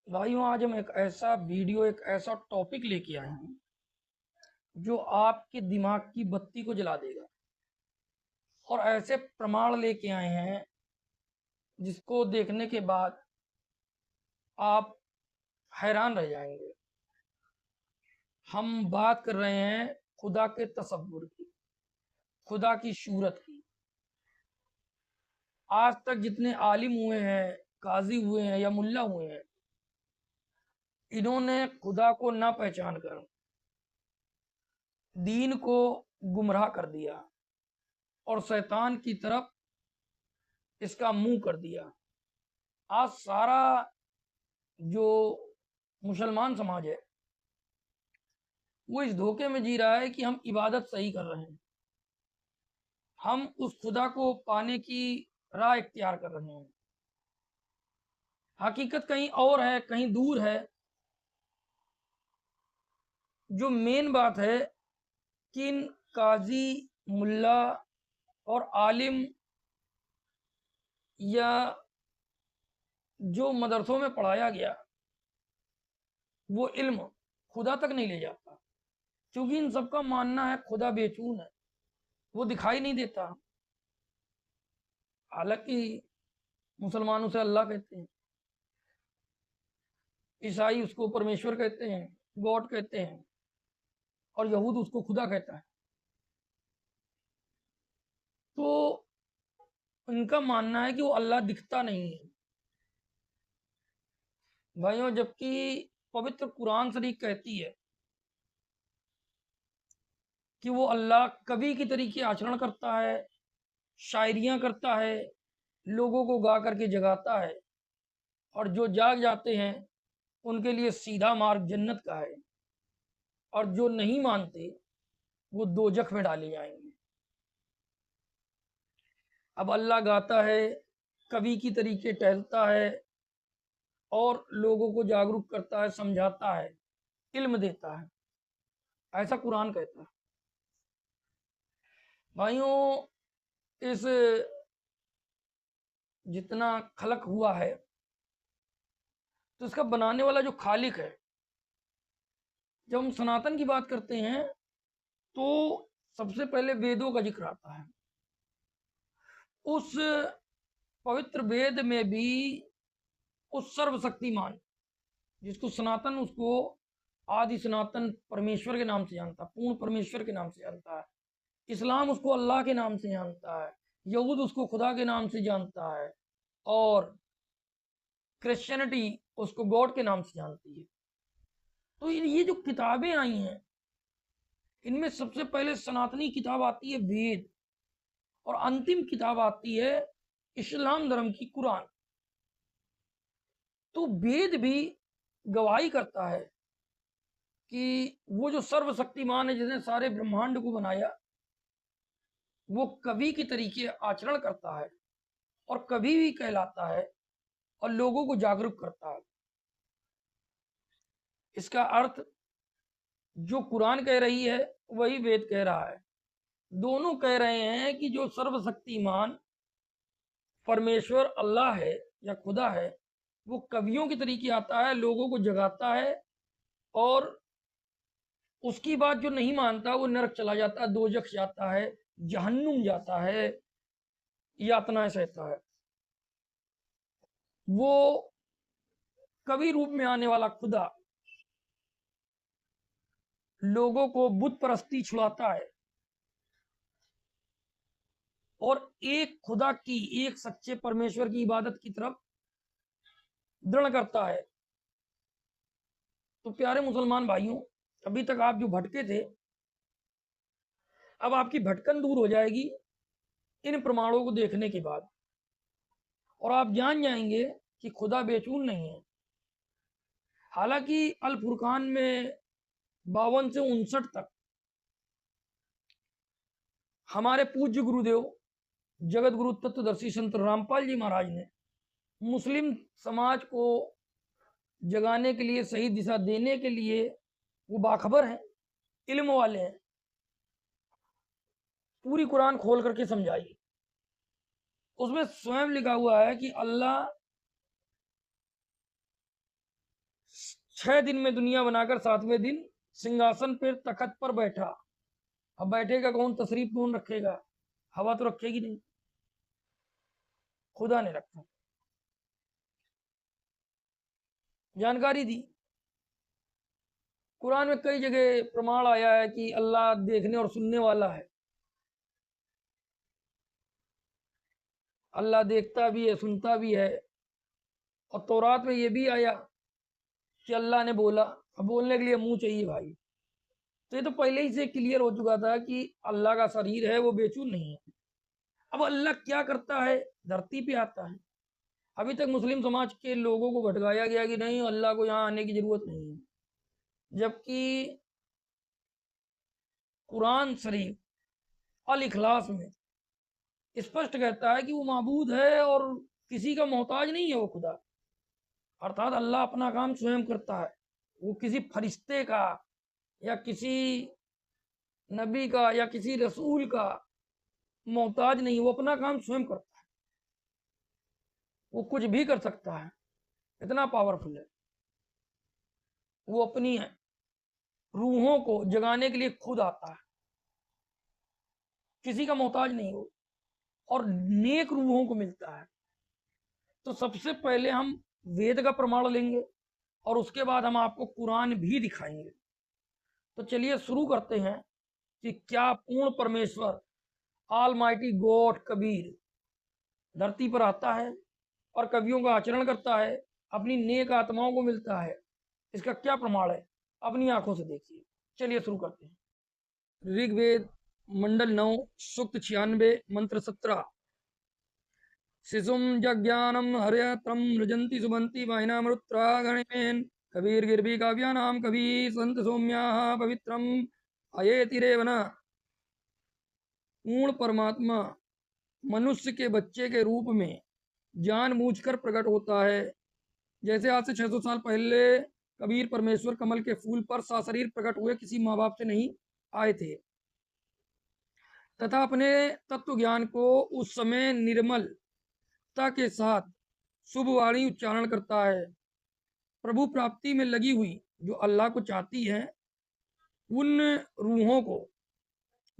भाइयों, आज हम एक ऐसा वीडियो, एक ऐसा टॉपिक लेके आए हैं जो आपके दिमाग की बत्ती को जला देगा। और ऐसे प्रमाण लेके आए हैं जिसको देखने के बाद आप हैरान रह जाएंगे। हम बात कर रहे हैं खुदा के तसव्वुर की, खुदा की सूरत की। आज तक जितने आलिम हुए हैं, काजी हुए हैं या मुल्ला हुए हैं, इन्होंने खुदा को ना पहचान कर दीन को गुमराह कर दिया और शैतान की तरफ इसका मुंह कर दिया। आज सारा जो मुसलमान समाज है वो इस धोखे में जी रहा है कि हम इबादत सही कर रहे हैं, हम उस खुदा को पाने की राह इख्तियार कर रहे हैं। हकीकत कहीं और है, कहीं दूर है। जो मेन बात है कि इन काजी, मुल्ला और आलिम या जो मदरसों में पढ़ाया गया वो इल्म खुदा तक नहीं ले जाता, क्योंकि इन सबका मानना है खुदा बेचून है, वो दिखाई नहीं देता। हालांकि मुसलमान उसे अल्लाह कहते हैं, ईसाई उसको परमेश्वर कहते हैं, गॉड कहते हैं, और यहूद उसको खुदा कहता है। तो उनका मानना है कि वो अल्लाह दिखता नहीं है भाइयों, जबकि पवित्र कुरान शरीफ कहती है कि वो अल्लाह कवि की तरीके आचरण करता है, शायरियां करता है, लोगों को गा करके जगाता है, और जो जाग जाते हैं उनके लिए सीधा मार्ग जन्नत का है, और जो नहीं मानते वो दोजख में डाले जाएंगे। अब अल्लाह गाता है, कवि की तरीके टहलता है, और लोगों को जागरूक करता है, समझाता है, इल्म देता है, ऐसा कुरान कहता है। भाइयों, इस जितना खलक हुआ है तो इसका बनाने वाला जो खालिक है, जब हम सनातन की बात करते हैं तो सबसे पहले वेदों का जिक्र आता है। उस पवित्र वेद में भी उस सर्वशक्तिमान जिसको सनातन, उसको आदि सनातन परमेश्वर के नाम से जानता है, पूर्ण परमेश्वर के नाम से जानता है। इस्लाम उसको अल्लाह के नाम से जानता है, यहूद उसको खुदा के नाम से जानता है, और क्रिश्चियनिटी उसको गॉड के नाम से जानती है। तो ये जो किताबें आई हैं, इनमें सबसे पहले सनातनी किताब आती है वेद, और अंतिम किताब आती है इस्लाम धर्म की कुरान। तो वेद भी गवाही करता है कि वो जो सर्वशक्तिमान है, जिसने सारे ब्रह्मांड को बनाया, वो कवि के तरीके आचरण करता है, और कवि भी कहलाता है, और लोगों को जागरूक करता है। इसका अर्थ जो कुरान कह रही है वही वेद कह रहा है। दोनों कह रहे हैं कि जो सर्वशक्तिमान परमेश्वर अल्लाह है या खुदा है, वो कवियों के तरीके आता है, लोगों को जगाता है, और उसकी बात जो नहीं मानता वो नरक चला जाता है, दोजख जाता है, जहन्नुम जाता है, यातनाएं सहता है। वो कवि रूप में आने वाला खुदा लोगों को बुत परस्ती छुड़ाता है, और एक खुदा की, एक सच्चे परमेश्वर की इबादत की तरफ दृढ़ करता है। तो प्यारे मुसलमान भाइयों, अभी तक आप जो भटके थे, अब आपकी भटकन दूर हो जाएगी इन प्रमाणों को देखने के बाद, और आप जान जाएंगे कि खुदा बेचून नहीं है। हालांकि अल फुरकान में 52 से 59 तक हमारे पूज्य गुरुदेव जगत गुरु तत्वदर्शी संत रामपाल जी महाराज ने मुस्लिम समाज को जगाने के लिए, सही दिशा देने के लिए, वो बाखबर हैं, इल्म वाले हैं, पूरी कुरान खोल करके समझाई। उसमें स्वयं लिखा हुआ है कि अल्लाह 6 दिन में दुनिया बनाकर 7वें दिन सिंहासन पर तखत पर बैठा। अब बैठेगा कौन, तशरीफ कौन रखेगा? हवा तो रखेगी नहीं, खुदा ने रखा। जानकारी दी। कुरान में कई जगह प्रमाण आया है कि अल्लाह देखने और सुनने वाला है। अल्लाह देखता भी है, सुनता भी है। और तौरात में ये भी आया कि अल्लाह ने बोला। अब बोलने के लिए मुंह चाहिए भाई। तो ये तो पहले ही से क्लियर हो चुका था कि अल्लाह का शरीर है, वो बेचून नहीं है। अब अल्लाह क्या करता है? धरती पे आता है। अभी तक मुस्लिम समाज के लोगों को भटकाया गया कि नहीं, अल्लाह को यहाँ आने की जरूरत नहीं है, जबकि कुरान शरीफ अल इखलास में स्पष्ट कहता है कि वो माबूद है और किसी का मोहताज नहीं है वो खुदा। अर्थात अल्लाह अपना काम स्वयं करता है। वो किसी फरिश्ते का या किसी नबी का या किसी रसूल का मोहताज नहीं, वो अपना काम स्वयं करता है। वो कुछ भी कर सकता है, इतना पावरफुल है। वो अपनी रूहों को जगाने के लिए खुद आता है, किसी का मोहताज नहीं हो, और नेक रूहों को मिलता है। तो सबसे पहले हम वेद का प्रमाण लेंगे और उसके बाद हम आपको कुरान भी दिखाएंगे। तो चलिए शुरू करते हैं कि क्या पूर्ण परमेश्वर ऑलमाइटी गॉड कबीर धरती पर आता है और कवियों का आचरण करता है, अपनी नेक आत्माओं को मिलता है। इसका क्या प्रमाण है? अपनी आंखों से देखिए। चलिए शुरू करते हैं। ऋग्वेद मंडल 9 सूक्त 96 मंत्र 17। शिशुम जज्ञानम हर्यत्रम रजंती सुबंती वाहिनामृत्रा गणेन कबीर गिरवी काव्यानाम कवि संत सौम्याः पवित्रम अयेतिरेवन। पूर्ण परमात्मा मनुष्य के बच्चे के रूप में जानबूझकर प्रकट होता है। जैसे आज से 600 साल पहले कबीर परमेश्वर कमल के फूल पर सशरीर प्रकट हुए, किसी माँ बाप से नहीं आए थे, तथा अपने तत्व ज्ञान को उस समय निर्मलता के साथ शुभ वाणी उच्चारण करता है। प्रभु प्राप्ति में लगी हुई जो अल्लाह को चाहती है, उन रूहों को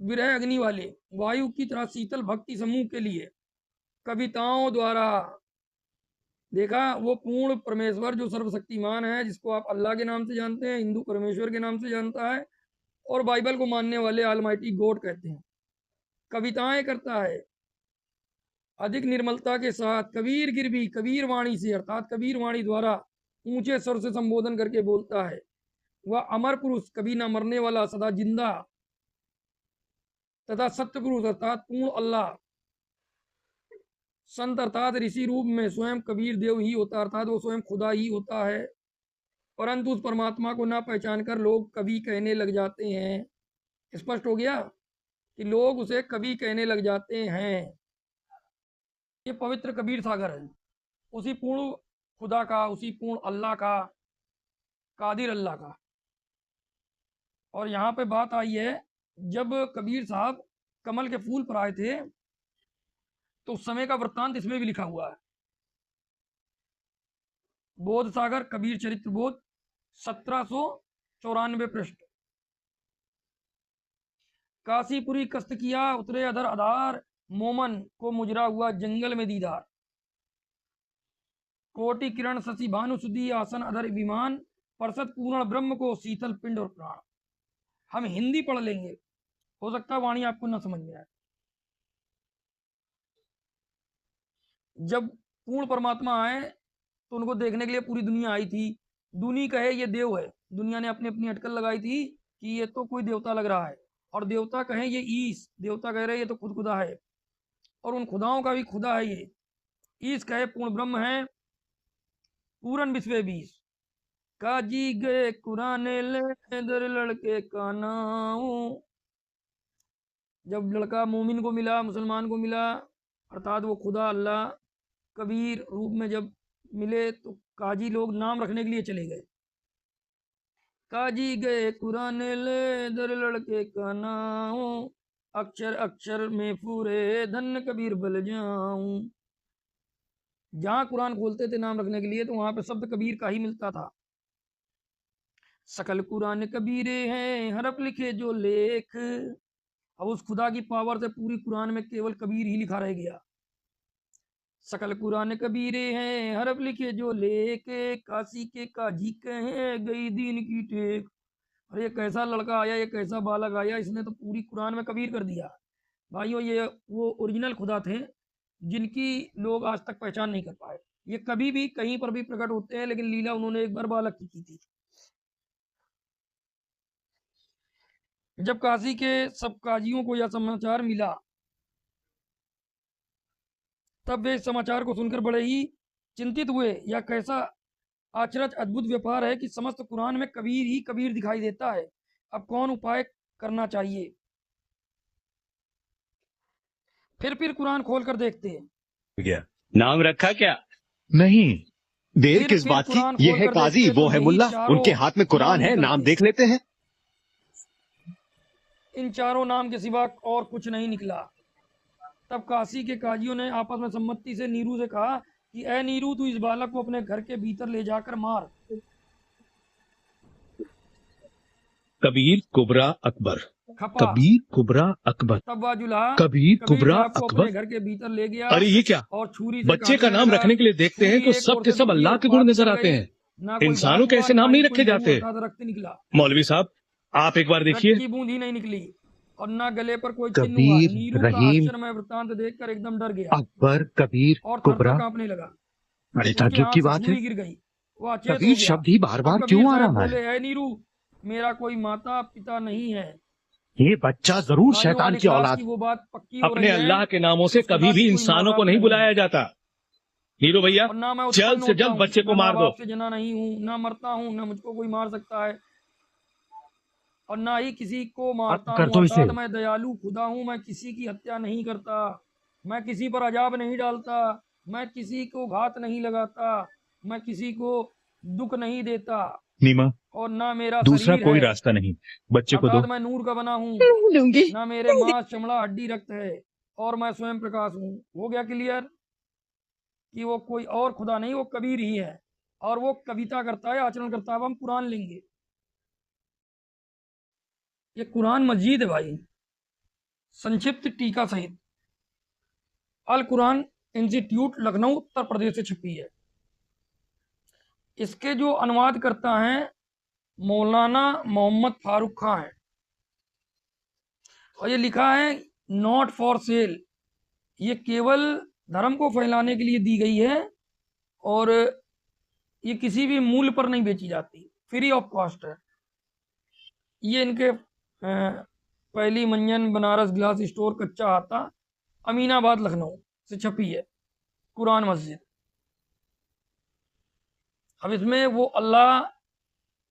विरह अग्नि वाले वायु की तरह शीतल भक्ति समूह के लिए कविताओं द्वारा देखा। वो पूर्ण परमेश्वर जो सर्वशक्तिमान है, जिसको आप अल्लाह के नाम से जानते हैं, हिंदू परमेश्वर के नाम से जानता है, और बाइबल को मानने वाले ऑलमाइटी गॉड कहते हैं, कविताएं करता है अधिक निर्मलता के साथ। कबीर गिरवी कबीर वाणी से, अर्थात कबीर वाणी द्वारा ऊंचे स्वर से संबोधन करके बोलता है। वह अमर पुरुष, कभी ना मरने वाला, सदा जिंदा, तथा सत्य पुरुष अर्थात पूर्ण अल्लाह, संत अर्थात ऋषि रूप में स्वयं कबीर देव ही होता, अर्थात वो स्वयं खुदा ही होता है। परंतु उस परमात्मा को ना पहचान कर लोग कवि कहने लग जाते हैं। स्पष्ट हो गया कि लोग उसे कवि कहने लग जाते हैं। ये पवित्र कबीर सागर है, उसी पूर्ण खुदा का, उसी पूर्ण अल्लाह का, कादिर अल्लाह का। और यहाँ पे बात आई है, जब कबीर साहब कमल के फूल पर आए थे तो उस समय का वृत्तांत इसमें भी लिखा हुआ है। बोध सागर कबीर चरित्र बोध 1794 पृष्ठ। काशीपुरी कस्त किया उतरे अधर आधार, मोमन को मुजरा हुआ जंगल में दीदार। कोटि किरण शशि भानु सुधी आसन अधर विमान, परसत पूर्ण ब्रह्म को शीतल पिंड और प्राण। हम हिंदी पढ़ लेंगे, हो सकता है वाणी आपको ना समझ में आए। जब पूर्ण परमात्मा आए तो उनको देखने के लिए पूरी दुनिया आई थी। दुनी कहे ये देव है, दुनिया ने अपनी अपनी अटकल लगाई थी कि ये तो कोई देवता लग रहा है, और देवता कहें ये ईश, देवता कह रहे ये तो खुद खुदा है, और उन खुदाओं का भी खुदा है ये। ईश कहे पूर्ण ब्रह्म है, पूरन विश्व बीस। काजी गए कुराने ले दर लड़के का नाम। जब लड़का मोमिन को मिला, मुसलमान को मिला, अर्थात वो खुदा अल्लाह कबीर रूप में जब मिले, तो काजी लोग नाम रखने के लिए चले गए। काजी गए कुराने ले दर लड़के का नाम, अक्षर अक्षर में पूरे धन कबीर बल जाऊं। जहाँ कुरान खोलते थे नाम रखने के लिए, तो वहां पे शब्द कबीर का ही मिलता था। सकल कुरान कबीरे हैं, हरफ लिखे जो लेख। अब उस खुदा की पावर से पूरी कुरान में केवल कबीर ही लिखा रह गया। सकल कुरान कबीरे हैं, हरफ लिखे जो लेख, काशी के काजी कहें गई दीन की टेक। और ये कैसा लड़का आया, ये कैसा बालक आया, इसने तो पूरी कुरान में कबीर कर दिया। भाइयों, ये वो ओरिजिनल खुदा थे जिनकी लोग आज तक पहचान नहीं कर पाए। ये कभी भी कहीं पर भी प्रकट होते हैं, लेकिन लीला उन्होंने एक बार बालक की थी। जब काशी के सब काजियों को यह समाचार मिला, तब वे इस समाचार को सुनकर बड़े ही चिंतित हुए। यह कैसा आश्चर्य अद्भुत व्यापार है कि समस्त कुरान में कबीर ही कबीर दिखाई देता है। अब कौन उपाय करना चाहिए? फिर कुरान खोल कर देखते हैं। गया नाम रखा क्या? नहीं, देर फिर किस बात की? कुरान ये खोल है कर काजी, देखते वो तो है यही मुल्ला, चारों उनके हाथ में कुरान नाम है, नाम निकलते। देख लेते हैं। इन चारों नाम के सिवा और कुछ नहीं निकला। तब काशी के काजियों ने आपस में सम्मति से नीरू से कहा कि ए नीरू, तू इस बालक को अपने घर के भीतर ले जाकर मार। कबीर कुबरा अकबर। खपा। कबीर कुबरा अकबर। तब वह जुल्हा कबीर कुबरा साहब को अपने अकबर। घर के भीतर ले गया अरे ये क्या? और छुरी से बच्चे का काटने नाम लगा। रखने के लिए देखते हैं छुरी तो एक सब ओर के से सब दूसरी अल्लाह ओर के गुण पार नजर निकल आते गई। हैं। ना कोई इंसानों घास के हुआ, ऐसे ना नाम नहीं ही रखे कोई जाते। गेहूं अर्थात रक्त निकला। मौलवी साहब, आप एक बार रक्त देखिए। की बूंद ही नहीं निकली और ना गले पर कोई चिन्ह हुआ। कबीर, नीरू का रहीम, आश्चर्यमय वृत्तांत देखकर एकदम डर गया अकबर, कबीर, और थर थर कुबरा। कांपने लगा। बड़े उसके ताज्जुब हाथ की से बात है। छुरी गिर गई, वो अचेत हो कबीर गया। शब्द ही बार अब बार कबीर क्यों आ साहब रहा है? बोले, है नीरू, मेरा कोई माता पिता नहीं है। ये बच्चा जरूर भाइयों, शैतान अल की इखलास औलाद। की वो बात पक्की हो अपने रही है अल्लाह के नामों कि से उस खुदा कभी भी की कोई माँ इंसानों को बाप नहीं नहीं बुलाया है जाता। नीरू भैया, और ना मैं जल्द उत्पन्न से होता जल्द हूँ। बच्चे को मैं माँ मार दो। बाप से जना नहीं हूँ, ना मरता हूँ, ना मुझको कोई मार सकता है और ना ही किसी को मारता कर हूँ। दो इसे। अर्थात मैं दयालु खुदा हूँ, मैं किसी की हत्या नहीं करता, मैं किसी पर अजाब नहीं डालता, मैं किसी को घात नहीं लगाता, मैं किसी को दुख नहीं देता नीमा, और ना मेरा दूसरा शरीर कोई है। रास्ता नहीं, बच्चे को दो। अर्थात मैं नूर का बना हूँ, नहीं लूंगी। ना मेरे मांस चमड़ा हड्डी रक्त है और मैं स्वयं प्रकाश हूँ। हो गया क्लियर कि वो कोई और खुदा नहीं, वो कबीर ही है और वो कविता करता है, आचरण करता है। अब हम कुरान लेंगे। ये कुरान मजीद है भाई, संक्षिप्त टीका सहित। अल कुरान इंस्टीट्यूट लखनऊ उत्तर प्रदेश से छपी है। इसके जो अनुवाद करता है मौलाना मोहम्मद फारूक खां है और ये लिखा है नॉट फॉर सेल। ये केवल धर्म को फैलाने के लिए दी गई है और ये किसी भी मूल्य पर नहीं बेची जाती, फ्री ऑफ कॉस्ट है। ये इनके पहली मंजन बनारस ग्लास स्टोर, कच्चा हाता, अमीनाबाद, लखनऊ से छपी है कुरान मस्जिद। अब इसमें वो अल्लाह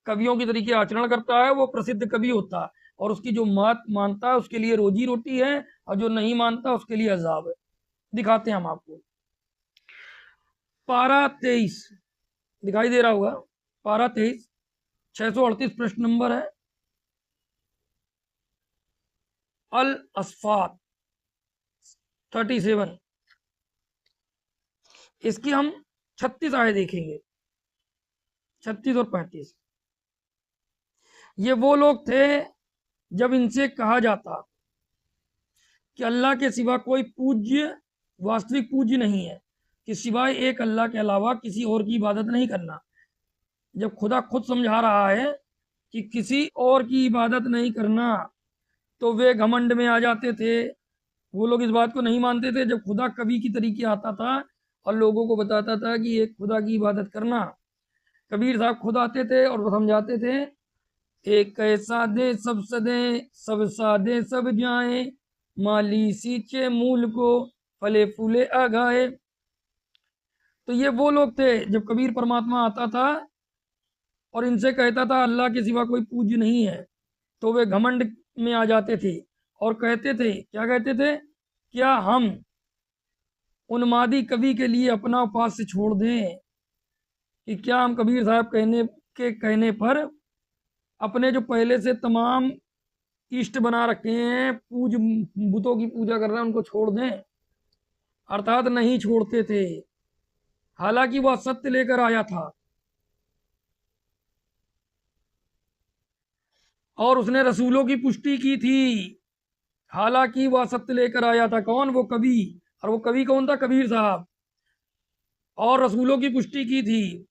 कवियों की तरीके आचरण करता है, वो प्रसिद्ध कवि होता है और उसकी जो मात मानता है उसके लिए रोजी रोटी है और जो नहीं मानता उसके लिए अजाब है। दिखाते हैं हम आपको। पारा 23 दिखाई दे रहा होगा। पारा 23, 638 प्रश्न नंबर है। अल असफात 37, इसकी हम 36 आए देखेंगे, 36 और 35। ये वो लोग थे जब इनसे कहा जाता कि अल्लाह के सिवा कोई पूज्य, वास्तविक पूज्य नहीं है, कि सिवाय एक अल्लाह के अलावा किसी और की इबादत नहीं करना। जब खुदा खुद समझा रहा है कि किसी और की इबादत नहीं करना, तो वे घमंड में आ जाते थे। वो लोग इस बात को नहीं मानते थे। जब खुदा कवि की तरीके आता था और लोगों को बताता था कि एक खुदा की इबादत करना, कबीर साहब खुद आते थे और वो समझाते थे, एक ऐसा दे सब सदे, सब सादे सब जाए, माली सींचे मूल को, फले फूले आगाए। तो ये वो लोग थे जब कबीर परमात्मा आता था और इनसे कहता था अल्लाह के सिवा कोई पूज्य नहीं है, तो वे घमंड में आ जाते थे और कहते थे, क्या कहते थे, क्या हम उन्मादी कवि के लिए अपना उपास्य छोड़ दें? कि क्या हम कबीर साहब कहने पर अपने जो पहले से तमाम इष्ट बना रखे हैं, बुतों की पूजा कर रहे हैं, उनको छोड़ दें? अर्थात नहीं छोड़ते थे, हालांकि वह सत्य लेकर आया था। और उसने रसूलों की पुष्टि की थी, हालांकि वह सत्य लेकर आया था। कौन? वो कवि। और वो कवि कौन था? कबीर साहब। और रसूलों की पुष्टि की थी।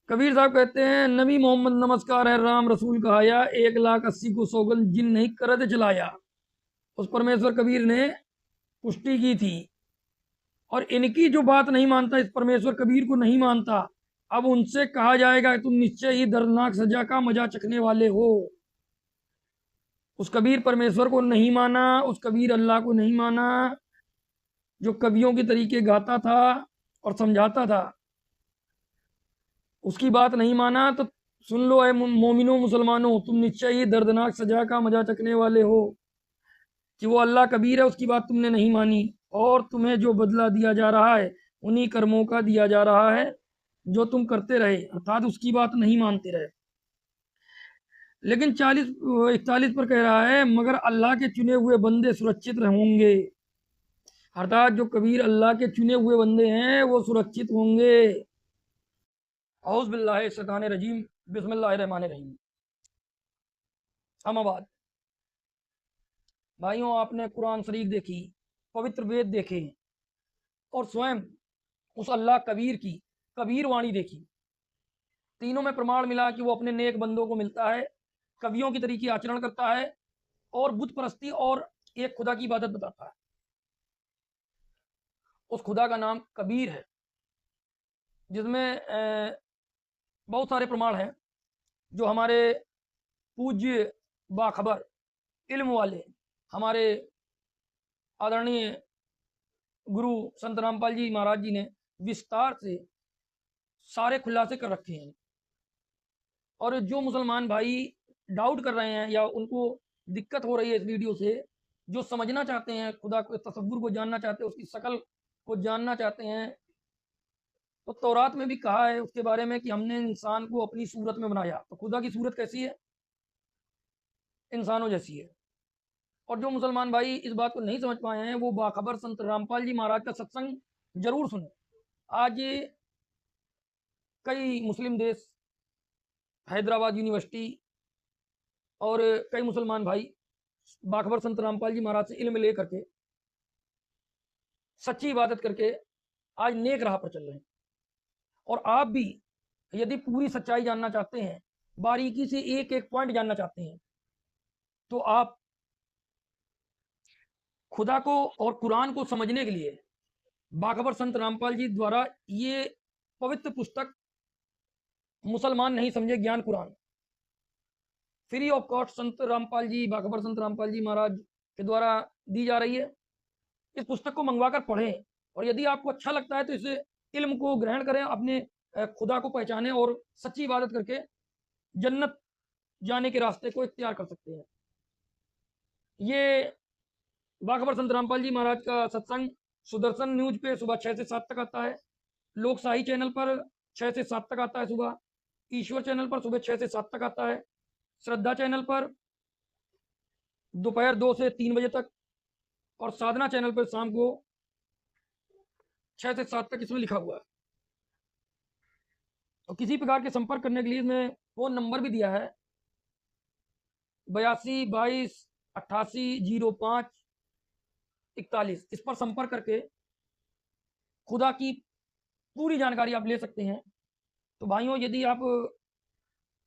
कबीर साहब कहते हैं, नबी मोहम्मद नमस्कार है, राम रसूल कहाया, 1,80,000 को सौगंध जिन नहीं करत चलाया। उस परमेश्वर कबीर ने पुष्टि की थी। और इनकी जो बात नहीं मानता, इस परमेश्वर कबीर को नहीं मानता, अब उनसे कहा जाएगा तुम निश्चय ही दर्दनाक सजा का मजा चखने वाले हो। उस कबीर परमेश्वर को नहीं माना, उस कबीर अल्लाह को नहीं माना जो कवियों के तरीके गाता था और समझाता था, उसकी बात नहीं माना। तो सुन लो ऐ मोमिनो मुसलमानों, तुम निश्चय ही दर्दनाक सजा का मजा चखने वाले हो कि वो अल्लाह कबीर है, उसकी बात तुमने नहीं मानी। और तुम्हें जो बदला दिया जा रहा है उन्हीं कर्मों का दिया जा रहा है जो तुम करते रहे, अर्थात उसकी बात नहीं मानते रहे। लेकिन 41 पर कह रहा है, मगर अल्लाह के चुने हुए बंदे सुरक्षित होंगे। अर्थात जो कबीर अल्लाह के चुने हुए बंदे हैं वो सुरक्षित होंगे। औज़ बिल्लाहि शैतानिर रजीम, बिस्मिल्लाहिर रहमानिर रहीम। अम्मा भाइयों, आपने कुरान शरीफ देखी, पवित्र वेद देखे, और स्वयं उस अल्लाह कबीर की कबीर वाणी देखी। तीनों में प्रमाण मिला कि वो अपने नेक बंदों को मिलता है, कवियों की तरीके आचरण करता है, और बुत परस्ती और एक खुदा की इबादत बताता है। उस खुदा का नाम कबीर है, जिसमें बहुत सारे प्रमाण हैं जो हमारे पूज्य बाखबर इल्म वाले हमारे आदरणीय गुरु संत रामपाल जी महाराज जी ने विस्तार से सारे खुलासे कर रखे हैं। और जो मुसलमान भाई डाउट कर रहे हैं या उनको दिक्कत हो रही है इस वीडियो से, जो समझना चाहते हैं, खुदा को तसव्वुर को जानना चाहते हैं, उसकी शक्ल को जानना चाहते हैं, तो तौरात में भी कहा है उसके बारे में कि हमने इंसान को अपनी सूरत में बनाया। तो खुदा की सूरत कैसी है? इंसानों जैसी है। और जो मुसलमान भाई इस बात को नहीं समझ पाए हैं, वो बाखबर संत रामपाल जी महाराज का सत्संग जरूर सुने। आज कई मुस्लिम देश, हैदराबाद यूनिवर्सिटी और कई मुसलमान भाई बाखबर संत रामपाल जी महाराज से इल्म ले करके, सच्ची इबादत करके आज नेक राह पर चल रहे हैं। और आप भी यदि पूरी सच्चाई जानना चाहते हैं, बारीकी से एक एक पॉइंट जानना चाहते हैं, तो आप खुदा को और कुरान को समझने के लिए बाखबर संत रामपाल जी द्वारा ये पवित्र पुस्तक मुसलमान नहीं समझे ज्ञान कुरान, फ्री ऑफ कॉस्ट संत रामपाल जी, बाखबर संत रामपाल जी महाराज के द्वारा दी जा रही है। इस पुस्तक को मंगवा कर पढ़ें, और यदि आपको अच्छा लगता है तो इस इल्म को ग्रहण करें, अपने खुदा को पहचानें और सच्ची इबादत करके जन्नत जाने के रास्ते को इख्तियार कर सकते हैं। ये बाखबर संत रामपाल जी महाराज का सत्संग सुदर्शन न्यूज पे सुबह 6 से 7 तक आता है, लोकशाही चैनल पर 6 से 7 तक आता है सुबह, ईश्वर चैनल पर सुबह 6 से 7 तक आता है, श्रद्धा चैनल पर दोपहर 2 से 3 बजे तक, और साधना चैनल पर शाम को 6 से 7 तक इसमें लिखा हुआ है। और किसी प्रकार के संपर्क करने के लिए इसमें फ़ोन नंबर भी दिया है, 82 22 88 05 41। इस पर संपर्क करके खुदा की पूरी जानकारी आप ले सकते हैं। तो भाइयों, यदि आप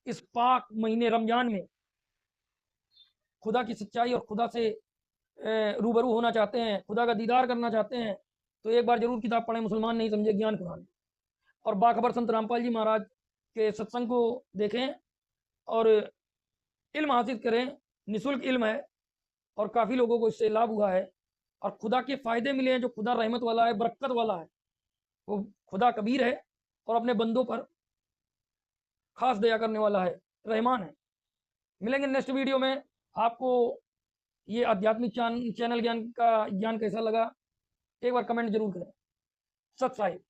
इस पाक महीने रमजान में खुदा की सच्चाई और खुदा से रूबरू होना चाहते हैं, खुदा का दीदार करना चाहते हैं, तो एक बार जरूर किताब पढ़ें, मुसलमान नहीं समझे ज्ञान कुरान। और बाखबर संत रामपाल जी महाराज के सत्संग को देखें और इल्म हासिल करें। निःशुल्क इल्म है और काफ़ी लोगों को इससे लाभ हुआ है और खुदा के फ़ायदे मिले हैं। जो खुदा रहमत वाला है, बरकत वाला है, वो खुदा कबीर है और अपने बंदों पर खास दया करने वाला है, रहमान है। मिलेंगे नेक्स्ट वीडियो में। आपको ये आध्यात्मिक चैनल ज्ञान कैसा लगा, एक बार कमेंट जरूर करें। सत साहिब।